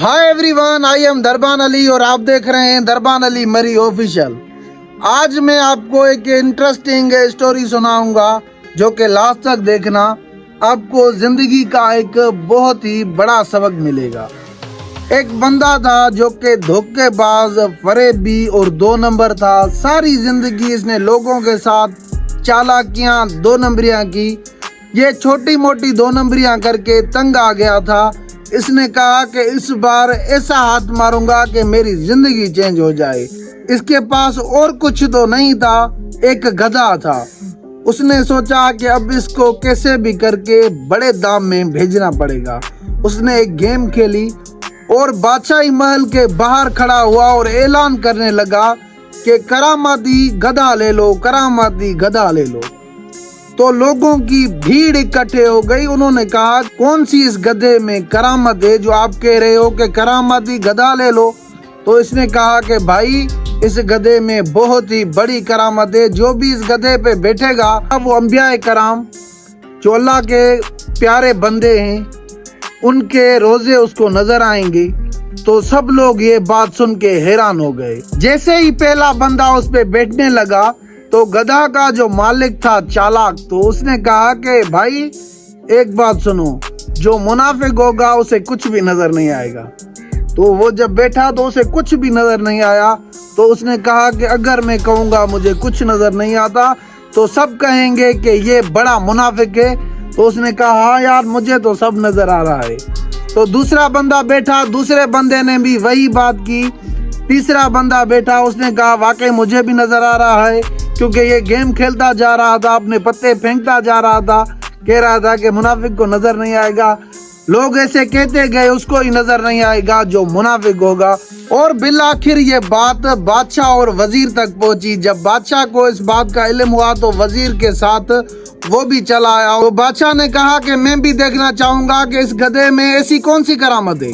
Hi everyone, I am दरबान अली और आप देख रहे हैं दरबान अली मरी ऑफिशियल। आज मैं आपको एक इंटरेस्टिंग स्टोरी सुनाऊंगा जो कि लास्ट तक देखना, आपको जिंदगी का एक बहुत ही बड़ा सबक मिलेगा। एक बंदा था जो कि धोखेबाज, फरेबी और 2 नंबर था। सारी जिंदगी इसने लोगों के साथ चालाकियां, 2 नंबरियां की। ये छोटी मोटी 2 नंबरियां करके तंग आ गया था। इसने कहा कि इस बार ऐसा हाथ मारूंगा कि मेरी जिंदगी चेंज हो जाए। इसके पास और कुछ तो नहीं था, एक गधा था। उसने सोचा कि अब इसको कैसे भी करके बड़े दाम में भेजना पड़ेगा। उसने एक गेम खेली और बादशाही महल के बाहर खड़ा हुआ और ऐलान करने लगा कि करामाती गधा ले लो, करामाती गधा ले लो। तो लोगों की भीड़ इकट्ठे हो गई। उन्होंने कहा, कौन सी इस गधे में करामत है जो आप कह रहे हो कि करामाती गधा ले लो? तो इसने कहा कि भाई, इस गधे में बहुत ही बड़ी करामत है। जो भी इस गधे पे बैठेगा वो अंबिया कराम, जो अल्लाह के प्यारे बंदे हैं, उनके रोजे उसको नजर आएंगे। तो सब लोग ये बात सुन के हैरान हो गए। जैसे ही पहला बंदा उस पे बैठने लगा तो गधा का जो मालिक था चालाक, तो उसने कहा कि भाई एक बात सुनो, जो मुनाफिक होगा उसे कुछ भी नजर नहीं आएगा। तो वो जब बैठा तो उसे कुछ भी नजर नहीं आया। तो उसने कहा कि अगर मैं कहूँगा मुझे कुछ नजर नहीं आता तो सब कहेंगे कि ये बड़ा मुनाफिक है। तो उसने कहा, हाँ यार, मुझे तो सब नजर आ रहा है। तो दूसरा बंदा बैठा, दूसरे बंदे ने भी वही बात की। तीसरा बंदा बैठा, उसने कहा वाकई मुझे भी नजर आ रहा है, क्योंकि ये गेम खेलता जा रहा था, अपने पत्ते फेंकता जा रहा था, कह रहा था कि मुनाफिक को नजर नहीं आएगा। लोग ऐसे कहते गए, उसको ही नजर नहीं आएगा जो मुनाफिक होगा। और बिल आखिर ये बात बादशाह और वजीर तक पहुंची। जब बादशाह को इस बात का इल्म हुआ तो वजीर के साथ वो भी चला आया। तो बादशाह ने कहा कि मैं भी देखना चाहूंगा कि इस गधे में ऐसी कौन सी करामत है।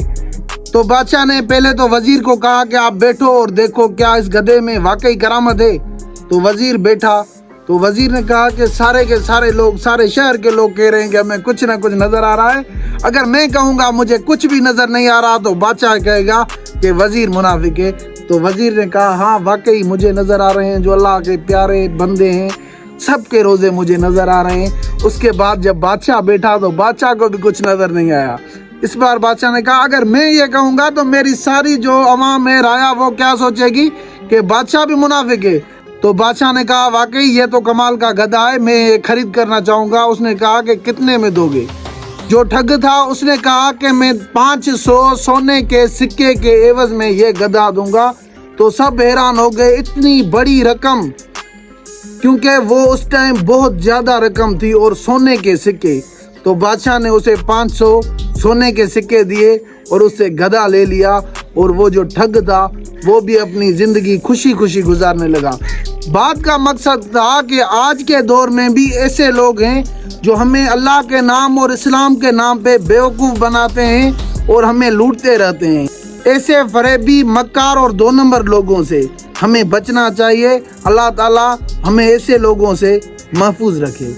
तो बादशाह ने पहले तो वजीर को कहा कि आप बैठो और देखो क्या इस गधे में वाकई करामत है। तो वजीर बैठा। तो वजीर ने कहा कि सारे के सारे लोग, सारे शहर के लोग कह रहे हैं कि हमें कुछ ना कुछ नजर आ रहा है। अगर मैं कहूँगा मुझे कुछ भी नजर नहीं आ रहा तो बादशाह कहेगा कि वजीर मुनाफिक है। तो वजीर ने कहा, हाँ वाकई मुझे नजर आ रहे हैं, जो अल्लाह के प्यारे बंदे हैं सबके रोजे मुझे नजर आ रहे हैं। उसके बाद जब बादशाह बैठा तो बादशाह को भी कुछ नजर नहीं आया। इस बार बादशाह ने कहा, अगर मैं ये कहूँगा तो मेरी सारी जो अवाम है, राया, वो क्या सोचेगी कि बादशाह भी मुनाफिक है। तो बादशाह ने कहा, वाकई ये तो कमाल का गधा है, मैं ये खरीद करना चाहूँगा। उसने कहा कि कितने में दोगे? जो ठग था उसने कहा कि मैं 500 सोने के सिक्के के एवज में ये गधा दूंगा। तो सब हैरान हो गए, इतनी बड़ी रकम, क्योंकि वो उस टाइम बहुत ज़्यादा रकम थी और सोने के सिक्के। तो बादशाह ने उसे 500 सोने के सिक्के दिए और उससे गधा ले लिया। और वो जो ठग था वो भी अपनी ज़िंदगी खुशी खुशी गुजारने लगा। बात का मकसद था कि आज के दौर में भी ऐसे लोग हैं जो हमें अल्लाह के नाम और इस्लाम के नाम पे बेवकूफ़ बनाते हैं और हमें लूटते रहते हैं। ऐसे फरेबी, मक्कार और 2 नंबर लोगों से हमें बचना चाहिए। अल्लाह ताला हमें ऐसे लोगों से महफूज रखे।